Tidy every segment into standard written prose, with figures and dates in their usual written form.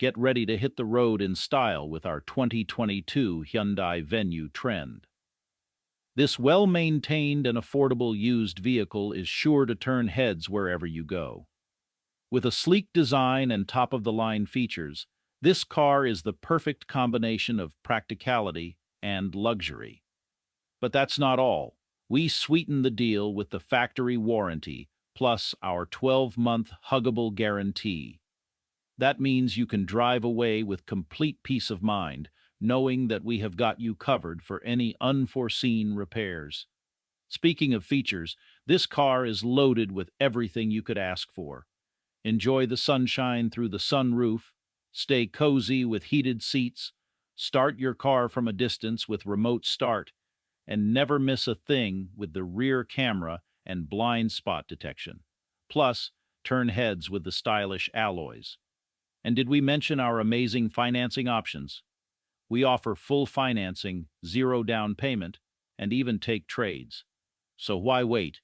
Get ready to hit the road in style with our 2022 Hyundai Venue Trend. This well-maintained and affordable used vehicle is sure to turn heads wherever you go. With a sleek design and top-of-the-line features, this car is the perfect combination of practicality and luxury. But that's not all. We sweeten the deal with the factory warranty, plus our 12-month huggable guarantee. That means you can drive away with complete peace of mind, knowing that we have got you covered for any unforeseen repairs. Speaking of features, this car is loaded with everything you could ask for. Enjoy the sunshine through the sunroof, stay cozy with heated seats, start your car from a distance with remote start, and never miss a thing with the rear camera and blind spot detection. Plus, turn heads with the stylish alloys. And did we mention our amazing financing options? We offer full financing, zero down payment, and even take trades. So why wait?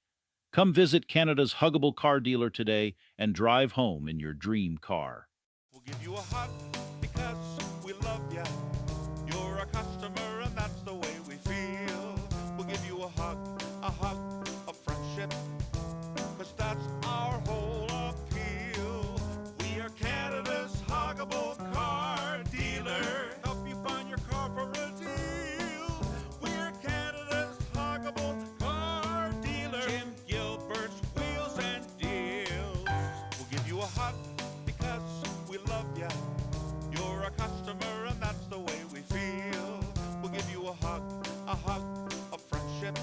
Come visit Canada's huggable car dealer today and drive home in your dream car. We'll give you a hug because we love ya. You're a customer and that's the way we feel. We'll give you a hug of friendship, 'cause that's our whole appeal. We are Canada's huggable car dealer. Help you find your car for a deal. We're Canada's huggable car dealer. Jim Gilbert's Wheels and Deals. We'll give you a hug because we love ya. You're a customer and that's the way we feel. We'll give you a hug of friendship,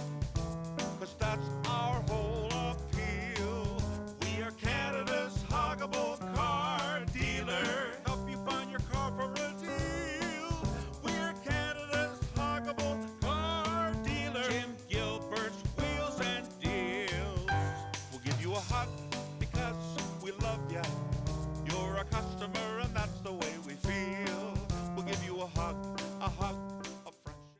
'cause that's our whole appeal. We are Canada's huggable car dealer. Help you find your car for a deal. We're Canada's huggable car dealer. Jim Gilbert's Wheels and Deals. We'll give you a hug because we love ya. You're a customer